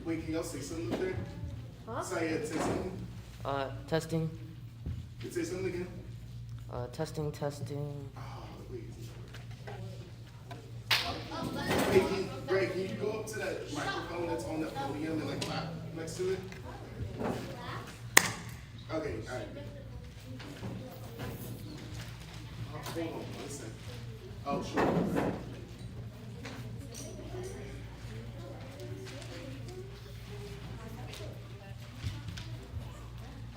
Wait, can y'all say something up there? Huh? Syed, say something. Testing. Say something again. Testing, testing. Oh, wait. Hey, Greg, can you go up to that microphone that's on the podium and like clap next to it? Okay, all right. Hold on, one second. Oh, sure.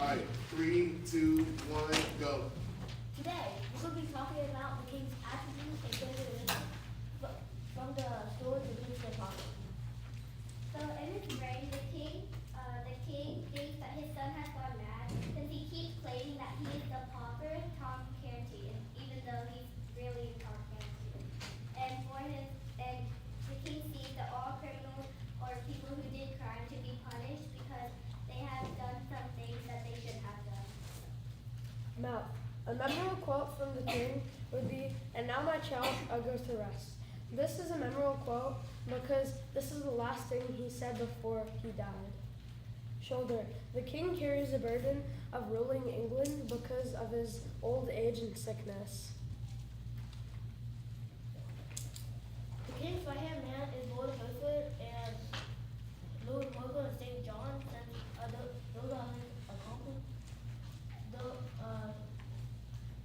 All right, 3, 2, 1, go. Today, we're going to be talking about the king's attributes and characteristics from the story of the Apostle. So in his reign, the king thinks that his son has gone mad since he keeps claiming that he is the pauper Tom Canty, even though he's really Tom Canty. And the king sees that all criminals or people who did crime to be punished because they have done some things that they shouldn't have done. Now, a memorable quote from the king would be, "And now my child, I'll go to rest." This is a memorable quote because this is the last thing he said before he died. Shoulder. The king carries the burden of ruling England because of his old age and sickness. The king's right-hand man is Lord Beaufort and Lord Morgan and St. John, and those are his accomplices.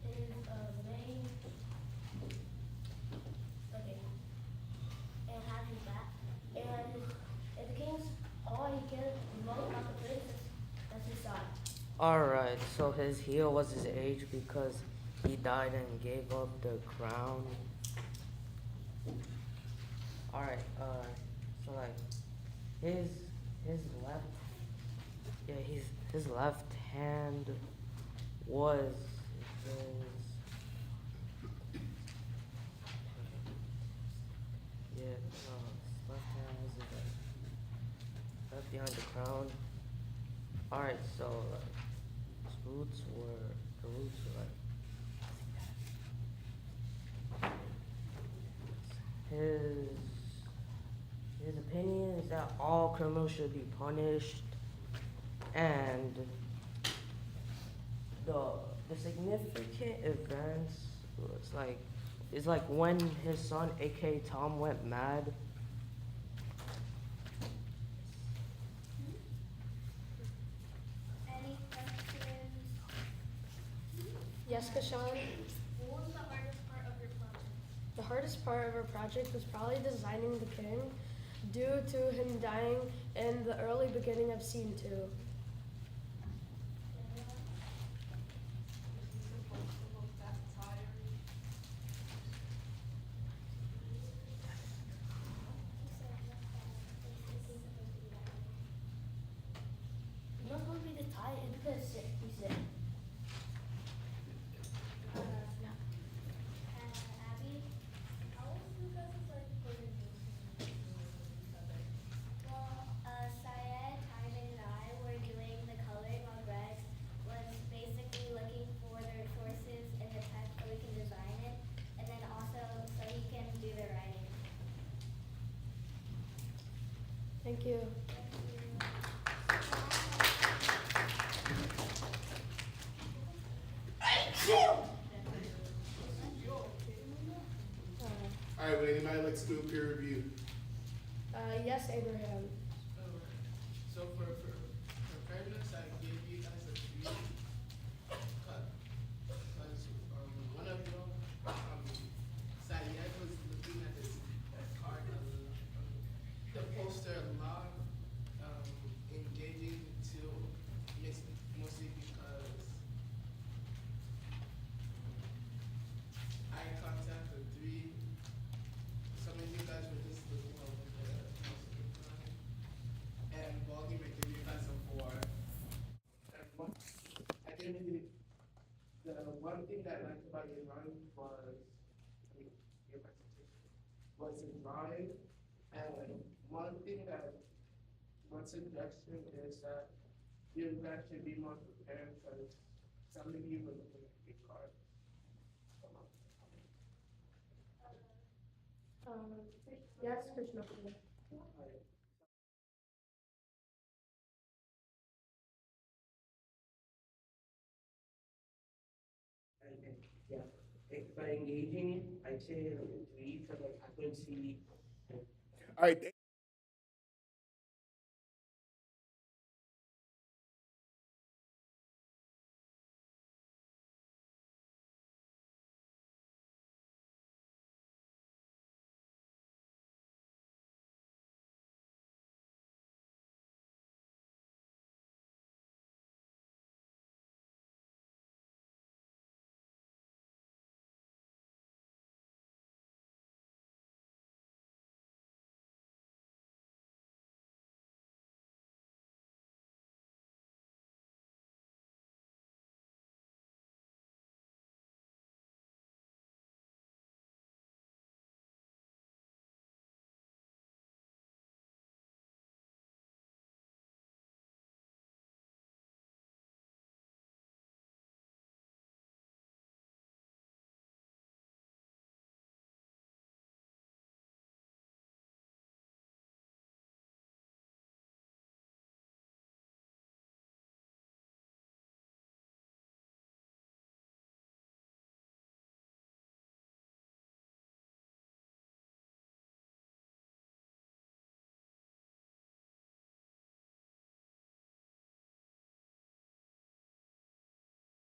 His main, okay, and has his back. And the king's all he cares most about the prince that's his side. Alright, so his heel was his age because he died and gave up the crown. Alright, so like his left his left hand was his his left hand was his left behind the crown. Alright, so like the roots were like his opinion is that all criminals should be punished, and the significant events it's like when his son aka Tom went mad. Any questions? Yes, Kashan? What was the hardest part of your project? The hardest part of our project was probably designing the king due to him dying in the early beginning of scene 2. You're not supposed to be this tight, it's because you said. Abby? How old are you guys like Well, Syed, Hyman, and I were doing the coloring on Rex, was basically looking for the resources and the text so we can design it, and then also so he can do the writing. Thank you. All right, would anybody like to do a peer review? Yes, Abraham. So for fairness, I gave you guys a few cut. Because one of you, Syed was looking at this card, the poster a lot, engaging to mostly because eye contact of 3. Some of you guys were just looking over there most of the time. And Baldy may give you guys a 4. I think the one thing that I liked about your drawing was your presentation was in drawing. And one suggestion is that you guys should be more prepared because some of you were looking at your cards. Yes, Krishna. by engaging, I say to eat for like I couldn't see. All right.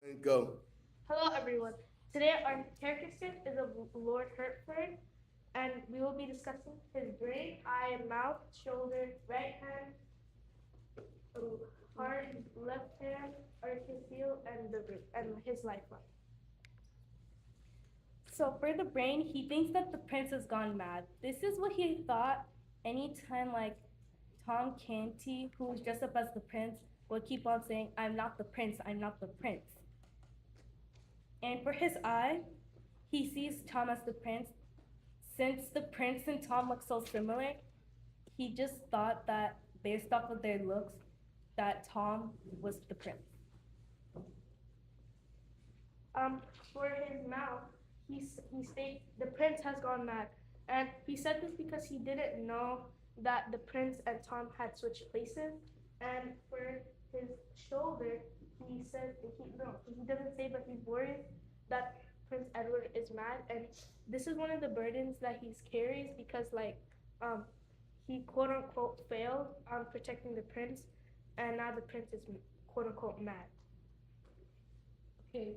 And go. Hello, everyone. Today, our character is of Lord Hertford, and we will be discussing his brain, eye, mouth, shoulder, right hand, heart, left hand, Achilles heel, and the root, and his lifeline. So for the brain, he thinks that the prince has gone mad. This is what he thought anytime like Tom Canty, who was dressed up as the prince, would keep on saying, "I'm not the prince, I'm not the prince." And for his eye, he sees Tom as the prince. Since the prince and Tom look so similar, he just thought that based off of their looks, that Tom was the prince. Um, for his mouth, he states the prince has gone mad, and he said this because he didn't know that the prince and Tom had switched places. And for his shoulder, he said he doesn't say, but he's worried that Prince Edward is mad, and this is one of the burdens that he carries because um he quote unquote failed on protecting the prince, and now the prince is quote unquote mad. Okay,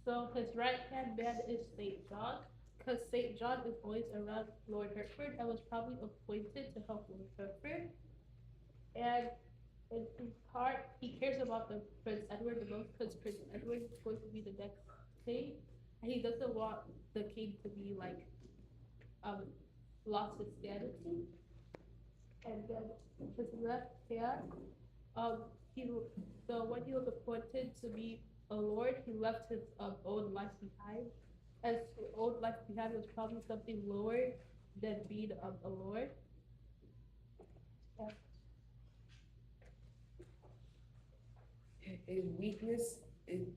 so his right hand man is St. John, because St. John is always around Lord Hertford and was probably appointed to help Lord Hertford. And in his heart, he cares about the Prince Edward the most because Prince Edward is going to be the next king, and he doesn't want the king to be um lost his sanity. And then his left hand, um, he so when he was appointed to be a lord, he left his own life behind. As his own life behind was probably something lower than being a lord. Yeah. His weakness is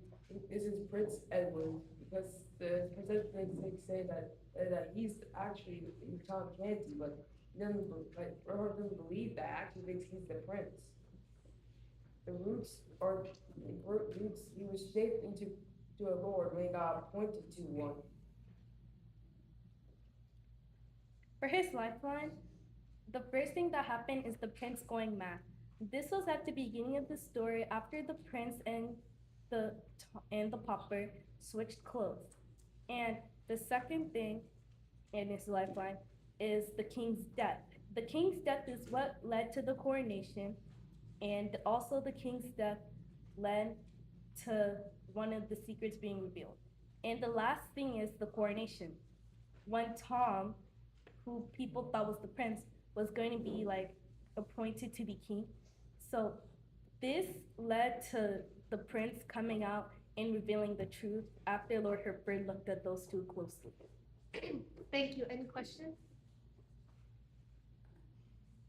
his Prince Edward because the president say that he's actually Tom Canty, but he doesn't like Rohan doesn't believe that. Actually, thinks he's the prince. The roots are the roots. He was shaped into a lord when he got appointed to one. For his lifeline, the first thing that happened is the prince going mad. This was at the beginning of the story after the prince the and the pauper switched clothes. And the second thing in his lifeline is the king's death. The king's death is what led to the coronation, and also the king's death led to one of the secrets being revealed. And the last thing is the coronation. When Tom, who people thought was the prince, was going to be appointed to be king. So this led to the prince coming out and revealing the truth after Lord Hertford looked at those two closely. Thank you. Any questions?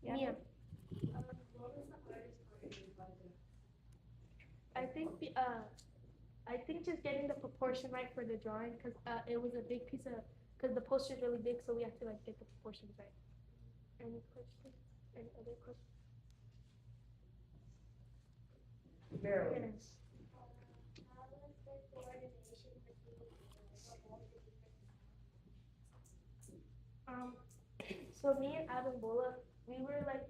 Yeah. Mia. What was the hardest part of your project? I think just getting the proportion right for the drawing because it was a big piece of because the poster is really big, so we have to get the proportions right. Any questions? Any other questions? Maryland. Yes. How was the coordination between So me and Adam Bola, we were like,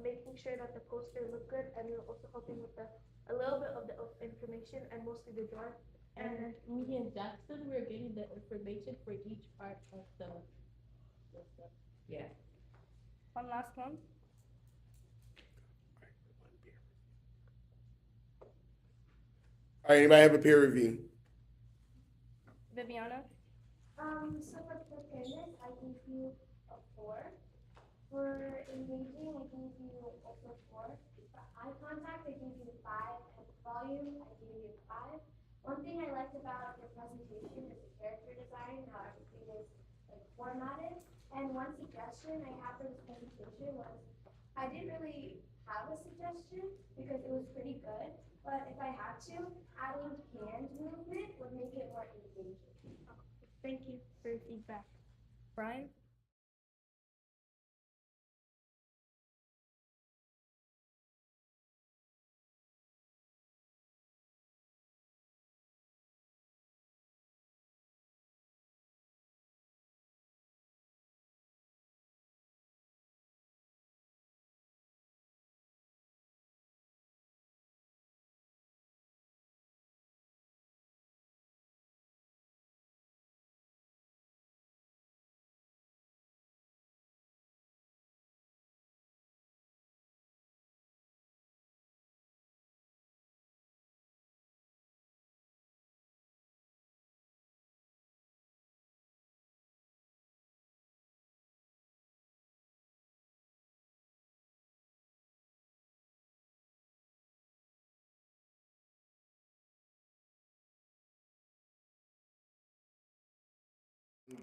making sure that the poster looked good, and we were also helping with a little bit of the information and mostly the drawing. And me and Jackson were getting the information for each part of the stuff. Yeah. One last one. All right, anybody have a peer review? Viviana. So for preparedness, I gave you a 4. For engaging, I gave you also 4. For eye contact, I gave you 5. And volume, I gave you 5. One thing I liked about your presentation is the character design, how everything is like formatted. And one suggestion I have for this presentation was, I didn't really have a suggestion because it was pretty good. But if I had to, adding hand movement would make it more engaging. Thank you for your feedback. Brian.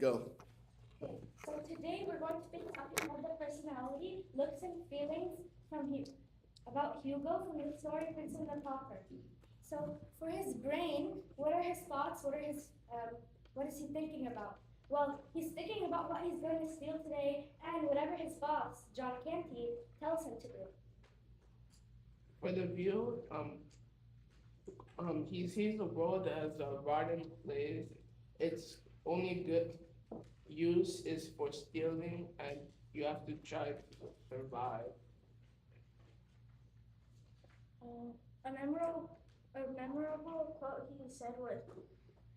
Go. So today we're going to be talking about the personality, looks, and feelings about Hugo from the story Prince and the Pauper. So for his brain, what are his thoughts? What is he thinking about? Well, he's thinking about what he's going to steal today and whatever his boss, John Canty, tells him to do. For the view, he sees the world as a rotten place. Its only good use is for stealing, and you have to try to survive. A memorable quote he said was,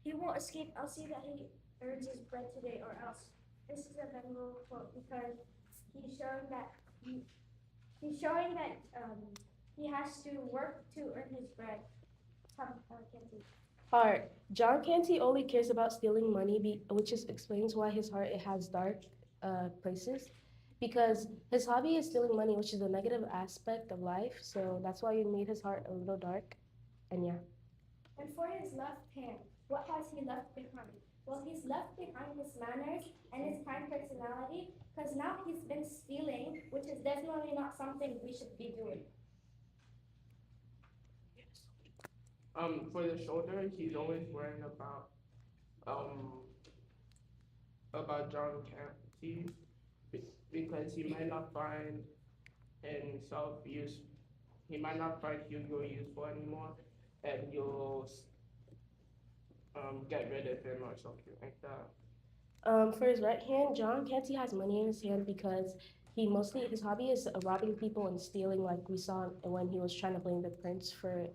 "He won't escape. I'll see that he earns his bread today, or else." This is a memorable quote because he's showing that he has to work to earn his bread. Canty. Heart. John Canty only cares about stealing money, which explains why his heart it has dark places. Because his hobby is stealing money, which is a negative aspect of life. So that's why you made his heart a little dark. And yeah. And for his left hand, what has he left behind? Well, he's left behind his manners and his kind personality, because now he's been stealing, which is definitely not something we should be doing. For the shoulder, he's always worrying about John Canty because he might not find himself use. He might not find Hugo useful anymore, and you'll get rid of him or something like that. For his right hand, John Canty has money in his hand because his hobby is robbing people and stealing, like we saw when he was trying to blame the prince for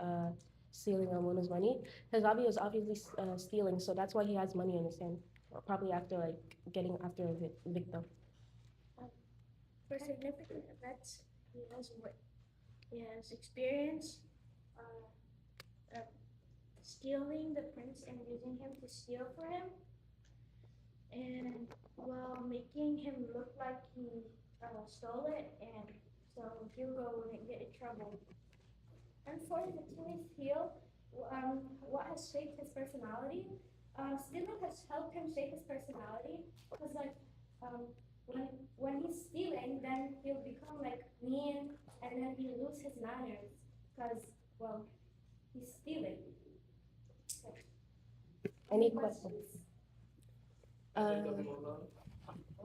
stealing Mona's money. His hobby was obviously stealing, so that's why he has money in his hand. Probably after getting after a victim. For significant events, he has experience stealing the prince and using him to steal for him, and making him look like he stole it, and so Hugo wouldn't get in trouble. And for his Achilles heel, what has shaped his personality? Stealing has helped him shape his personality because, when he's stealing, then he'll become mean, and then he lose his manners because he's stealing. Any questions? What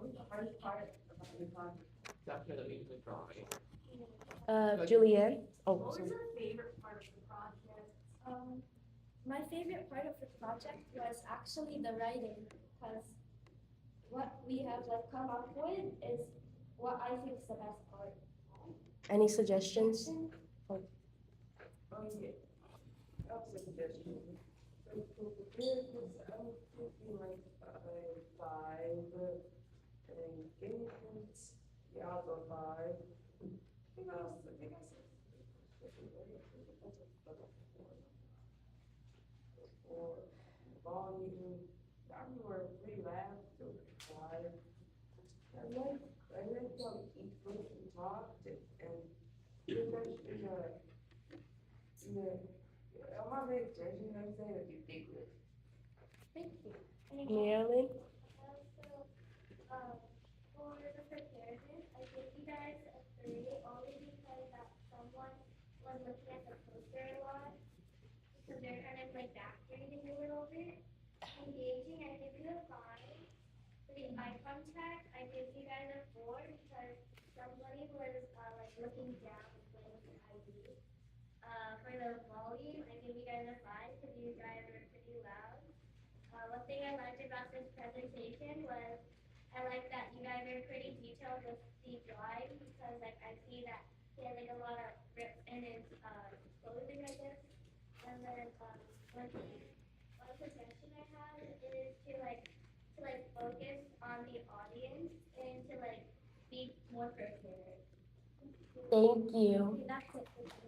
was the hardest part about your project? Definitely the drawing. Julianne. Oh, What was sorry. your favorite part of the project? My favorite part of the project was actually the writing because what we have like come up with is what I think is the best part. Any suggestions? Oh, yeah. That's a suggestion. So for the characters, I'm thinking like five, and games, yeah, I'll go five. I think I said four. Volume, I remember three labs, so five. I like how each person talked and pretty much I'm not really judging, I'm saying it's ridiculous. Thank you. Marilyn? Also, for the preparedness, I give you guys a 3 only because that someone was looking at the poster a lot. Because they're kind of like back reading a little bit. Engaging, I give you a 5. For the eye contact, I give you guys a 4 because somebody was like looking down and playing with their ID. For the volume, I give you guys a 5 because you guys are pretty loud. One thing I liked about this presentation was I like that you guys are pretty detailed with the drawing because like I see that he has like a lot of rips in his clothing, I guess. And then one suggestion I have is to focus on the audience and to like be more prepared. Thank you. Okay, that's it.